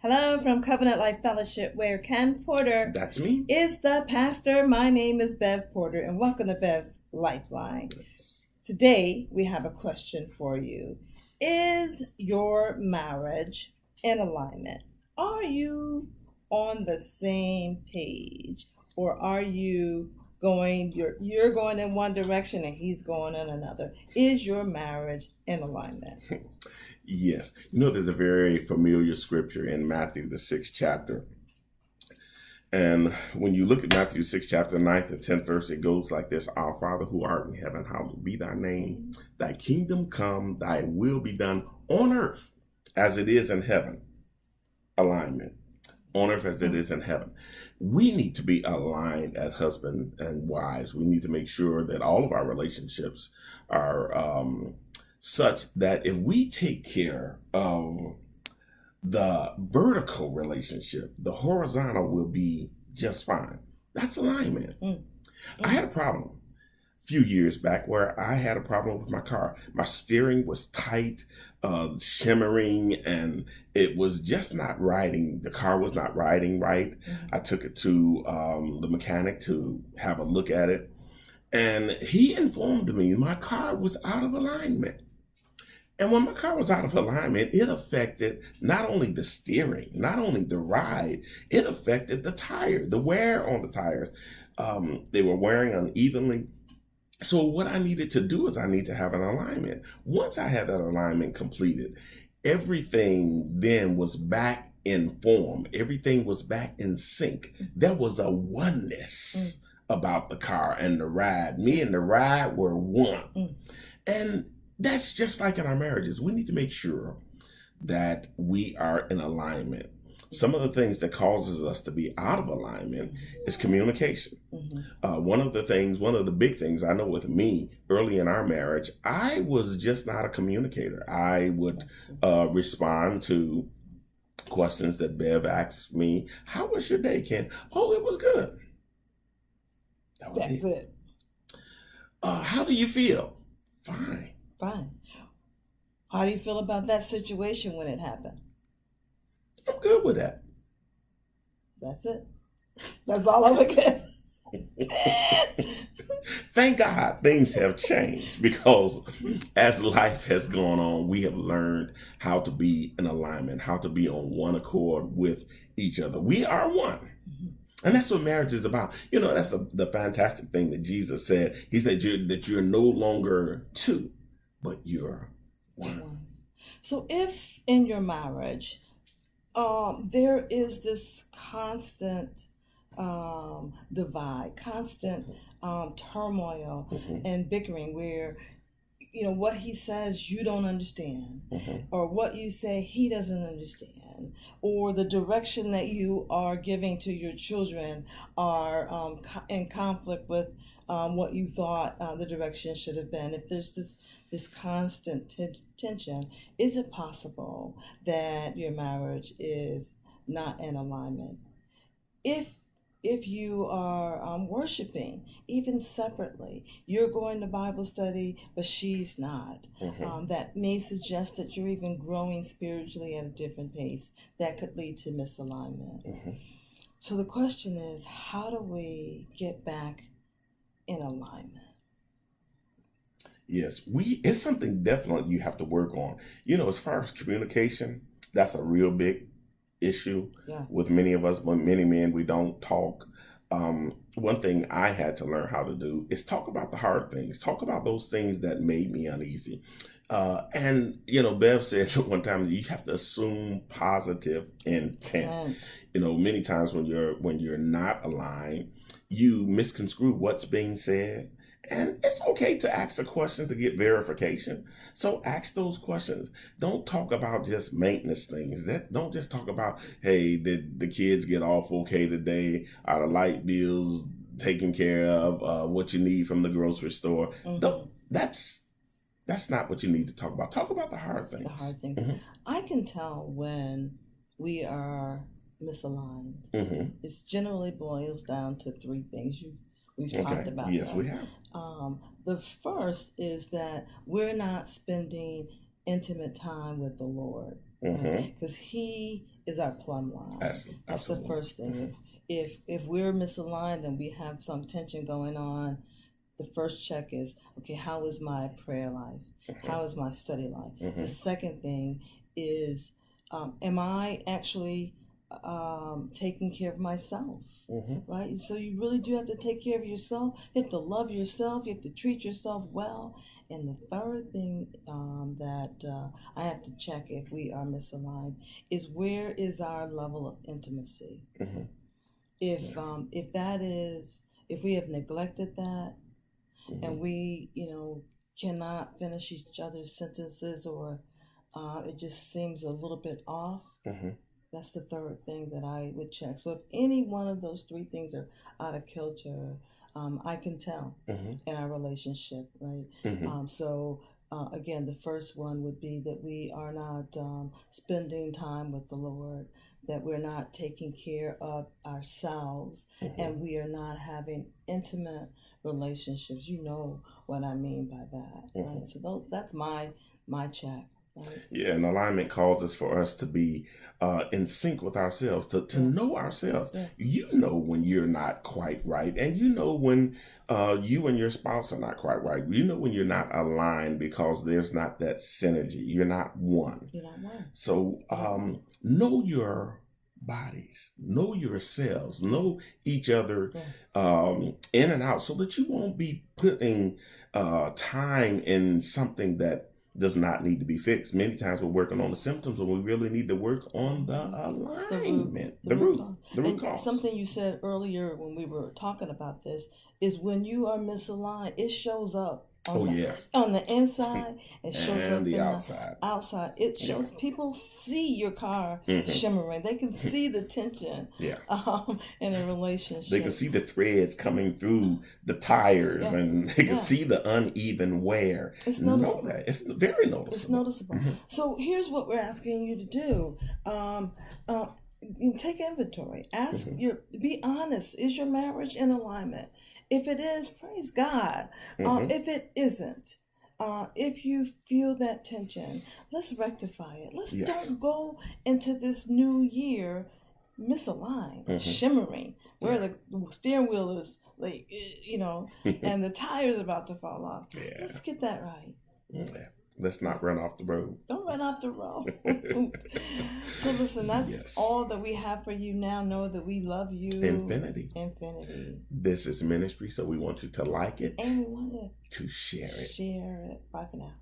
Hello from Covenant Life Fellowship, where Ken Porter That's me. is the pastor. My name is Bev Porter, and welcome to Bev's Lifeline. Yes. Today, we have a question for you. Is your marriage in alignment? Are you on the same page? Or are you going, you're going in one direction and he's going in another? Is your marriage in alignment? Yes. There's a very familiar scripture in Matthew, the 6th chapter. And when you look at Matthew 6th chapter, 9th and 10th verse, it goes like this. Our Father who art in heaven, hallowed be thy name. Thy kingdom come, thy will be done on earth as it is in heaven. Alignment. On earth as it is in heaven. We need to be aligned as husband and wives. We need to make sure that all of our relationships are such that if we take care of the vertical relationship, the horizontal will be just fine. That's alignment. I had a problem a few years back where I had a problem with my car. My steering was tight, shimmering, and it was just not riding. The car was not riding right. I took it to the mechanic to have a look at it, and he informed me my car was out of alignment. And when my car was out of alignment, it affected not only the steering, not only the ride, it affected the tire, the wear on the tires. They were wearing unevenly. So what I needed to do is I need to have an alignment. Once I had that alignment completed, everything then was back in form. Everything was back in sync. There was a oneness about the car and the ride. Me and the ride were one. And that's just like in our marriages. We need to make sure that we are in alignment. Some of the things that causes us to be out of alignment is communication. One of the big things I know with me early in our marriage, I was just not a communicator. I would respond to questions that Bev asked me. How was your day, Ken? Oh, it was good. That's it. How do you feel? Fine. Fine. How do you feel about that situation when it happened? I'm good with that. That's it. That's all I would get. Thank God things have changed because as life has gone on, we have learned how to be in alignment, how to be on one accord with each other. We are one. And that's what marriage is about. That's the fantastic thing that Jesus said. He said that you're no longer two, but you're one. So if in your marriage, there is this constant divide, constant turmoil and bickering where, what he says you don't understand, or what you say he doesn't understand, or the direction that you are giving to your children are in conflict with what you thought the direction should have been. If there's this constant tension, is it possible that your marriage is not in alignment? If you are worshiping, even separately, you're going to Bible study, but she's not. That may suggest that you're even growing spiritually at a different pace. That could lead to misalignment. So the question is, how do we get back in alignment? Yes, it's something definitely you have to work on. As far as communication, that's a real big issue with many of us, but many men, we don't talk. One thing I had to learn how to do is talk about the hard things, talk about those things that made me uneasy. And Bev said one time, you have to assume positive intent. Many times when you're not aligned, you misconstrue what's being said. And it's okay to ask a question to get verification. So ask those questions. Don't talk about just maintenance things. Don't just talk about, hey, did the kids get off okay today? Are the light bills taken care of? What you need from the grocery store? That's not what you need to talk about. Talk about the hard things. The hard things. I can tell when we are misaligned. It generally boils down to three things. We've talked about Yes, that. we have. The first is that we're not spending intimate time with the Lord. Because He is our plumb line. That's the Absolutely. first thing. If we're misaligned and we have some tension going on, the first check is, okay, how is my prayer life? How is my study life? The second thing is, am I actually taking care of myself? Right? So you really do have to take care of yourself. You have to love yourself. You have to treat yourself well. And the third thing that I have to check if we are misaligned is, where is our level of intimacy? If we have neglected that, and we, cannot finish each other's sentences, or it just seems a little bit off, that's the third thing that I would check. So if any one of those three things are out of kilter, I can tell in our relationship, right? Again, the first one would be that we are not spending time with the Lord, that we're not taking care of ourselves, and we are not having intimate relationships. You know what I mean by that, right? So that's my check. Right? Yeah, and alignment causes for us to be in sync with ourselves, to know ourselves. Yeah. You know when you're not quite right, and you know when you and your spouse are not quite right. You know when you're not aligned, because there's not that synergy. You're not one. You're not one. So know your bodies, know yourselves, know each other in and out, so that you won't be putting time in something that does not need to be fixed. Many times we're working on the symptoms when we really need to work on the alignment, the root cause. Something you said earlier when we were talking about this is, when you are misaligned, it shows up on the inside. It shows and up the in outside. the outside. It shows, people see your car shimmering. They can see the tension in a relationship. They can see the threads coming through the tires, and they can see the uneven wear. It's noticeable. It's very noticeable. It's noticeable. So here's what we're asking you to do. Take inventory. Be honest. Is your marriage in alignment? If it is, praise God. If it isn't, if you feel that tension, let's rectify it. Let's don't go into this new year misaligned, shimmering, where the steering wheel is, like, and the tire's about to fall off. Yeah. Let's get that right. Yeah. Let's not run off the road. Don't run off the road. So listen, that's all that we have for you now. Know that we love you. Infinity. This is ministry, so we want you to like it. And we want to share it. Bye for now.